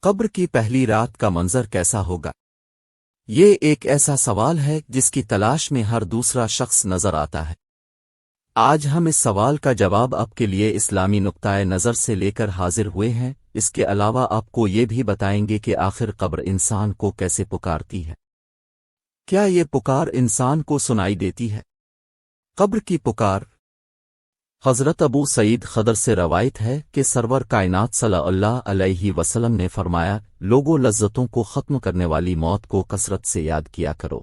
قبر کی پہلی رات کا منظر کیسا ہوگا؟ یہ ایک ایسا سوال ہے جس کی تلاش میں ہر دوسرا شخص نظر آتا ہے۔ آج ہم اس سوال کا جواب آپ کے لیے اسلامی نقطۂ نظر سے لے کر حاضر ہوئے ہیں۔ اس کے علاوہ آپ کو یہ بھی بتائیں گے کہ آخر قبر انسان کو کیسے پکارتی ہے۔ کیا یہ پکار انسان کو سنائی دیتی ہے؟ قبر کی پکار حضرت ابو سعید خدر سے روایت ہے کہ سرور کائنات صلی اللہ علیہ وسلم نے فرمایا، لوگوں لذتوں کو ختم کرنے والی موت کو کثرت سے یاد کیا کرو۔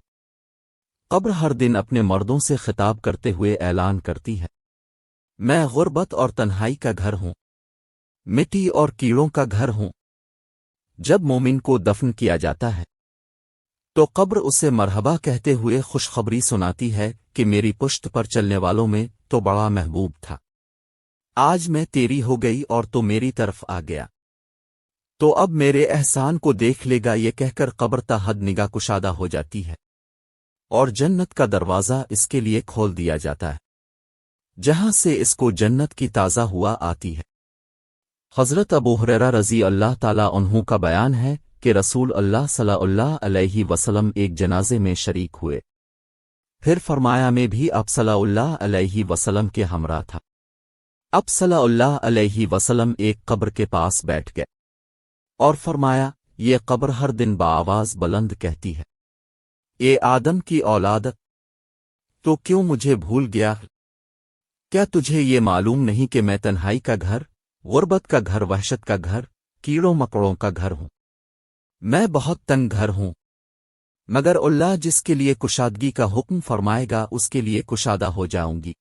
قبر ہر دن اپنے مردوں سے خطاب کرتے ہوئے اعلان کرتی ہے، میں غربت اور تنہائی کا گھر ہوں، مٹی اور کیڑوں کا گھر ہوں۔ جب مومن کو دفن کیا جاتا ہے تو قبر اسے مرحبا کہتے ہوئے خوشخبری سناتی ہے کہ میری پشت پر چلنے والوں میں تو بڑا محبوب تھا، آج میں تیری ہو گئی اور تو میری طرف آ گیا، تو اب میرے احسان کو دیکھ لے گا۔ یہ کہہ کر قبر تا حد نگاہ کشادہ ہو جاتی ہے اور جنت کا دروازہ اس کے لیے کھول دیا جاتا ہے، جہاں سے اس کو جنت کی تازہ ہوا آتی ہے۔ حضرت ابو ہریرہ رضی اللہ تعالیٰ عنہ کا بیان ہے کہ رسول اللہ صلی اللہ علیہ وسلم ایک جنازے میں شریک ہوئے، پھر فرمایا میں بھی اب صلی اللہ علیہ وسلم کے ہمراہ تھا۔ اب صلی اللہ علیہ وسلم ایک قبر کے پاس بیٹھ گئے اور فرمایا، یہ قبر ہر دن بآواز بلند کہتی ہے، اے آدم کی اولاد، تو کیوں مجھے بھول گیا؟ کیا تجھے یہ معلوم نہیں کہ میں تنہائی کا گھر، غربت کا گھر، وحشت کا گھر، کیڑوں مکڑوں کا گھر ہوں؟ میں بہت تنگ گھر ہوں، مگر اللہ جس کے لیے کشادگی کا حکم فرمائے گا اس کے لیے کشادہ ہو جاؤں گی۔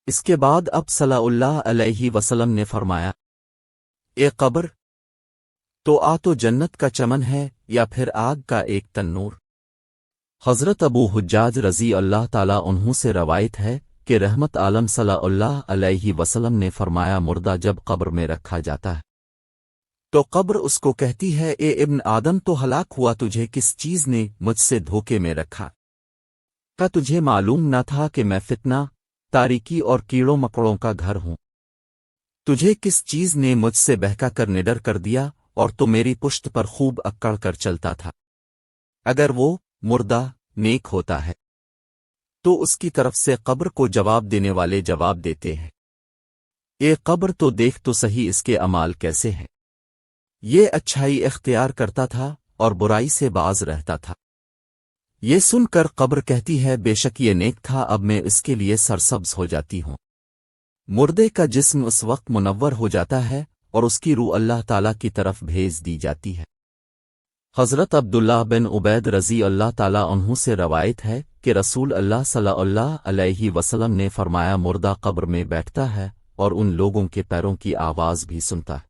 اس کے بعد اب صلی اللہ علیہ وسلم نے فرمایا، اے قبر، تو آ تو جنت کا چمن ہے یا پھر آگ کا ایک تنور۔ حضرت ابو حجاج رضی اللہ تعالیٰ عنہ سے روایت ہے کہ رحمت عالم صلی اللہ علیہ وسلم نے فرمایا، مردہ جب قبر میں رکھا جاتا ہے تو قبر اس کو کہتی ہے، اے ابن آدم، تو ہلاک ہوا، تجھے کس چیز نے مجھ سے دھوکے میں رکھا؟ کیا تجھے معلوم نہ تھا کہ میں فتنہ، تاریکی اور کیڑوں مکڑوں کا گھر ہوں؟ تجھے کس چیز نے مجھ سے بہکا کر نڈر کر دیا اور تو میری پشت پر خوب اکڑ کر چلتا تھا؟ اگر وہ مردہ نیک ہوتا ہے تو اس کی طرف سے قبر کو جواب دینے والے جواب دیتے ہیں، اے قبر، تو دیکھ تو صحیح اس کے اعمال کیسے ہیں۔ یہ اچھائی اختیار کرتا تھا اور برائی سے باز رہتا تھا۔ یہ سن کر قبر کہتی ہے، بے شک یہ نیک تھا، اب میں اس کے لیے سرسبز ہو جاتی ہوں۔ مردے کا جسم اس وقت منور ہو جاتا ہے اور اس کی روح اللہ تعالیٰ کی طرف بھیج دی جاتی ہے۔ حضرت عبداللہ بن عبید رضی اللہ تعالیٰ عنہ سے روایت ہے کہ رسول اللہ صلی اللہ علیہ وسلم نے فرمایا، مردہ قبر میں بیٹھتا ہے اور ان لوگوں کے پیروں کی آواز بھی سنتا ہے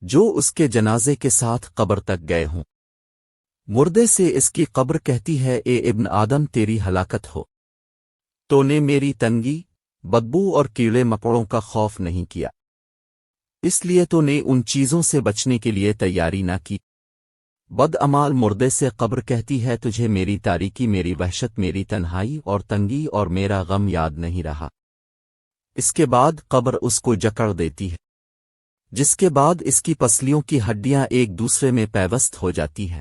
جو اس کے جنازے کے ساتھ قبر تک گئے ہوں۔ مردے سے اس کی قبر کہتی ہے، اے ابن آدم، تیری ہلاکت ہو، تو نے میری تنگی، بدبو اور کیڑے مکوڑوں کا خوف نہیں کیا، اس لیے تو نے ان چیزوں سے بچنے کے لیے تیاری نہ کی۔ بدعمال مردے سے قبر کہتی ہے، تجھے میری تاریکی، میری وحشت، میری تنہائی اور تنگی اور میرا غم یاد نہیں رہا۔ اس کے بعد قبر اس کو جکڑ دیتی ہے، جس کے بعد اس کی پسلیوں کی ہڈیاں ایک دوسرے میں پیوست ہو جاتی ہیں،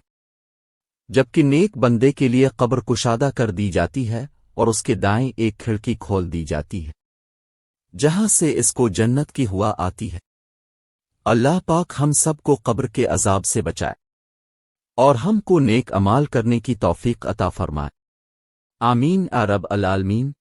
جبکہ نیک بندے کے لیے قبر کشادہ کر دی جاتی ہے اور اس کے دائیں ایک کھڑکی کھول دی جاتی ہے جہاں سے اس کو جنت کی ہوا آتی ہے۔ اللہ پاک ہم سب کو قبر کے عذاب سے بچائے اور ہم کو نیک اعمال کرنے کی توفیق عطا فرمائے، آمین یا رب العالمین۔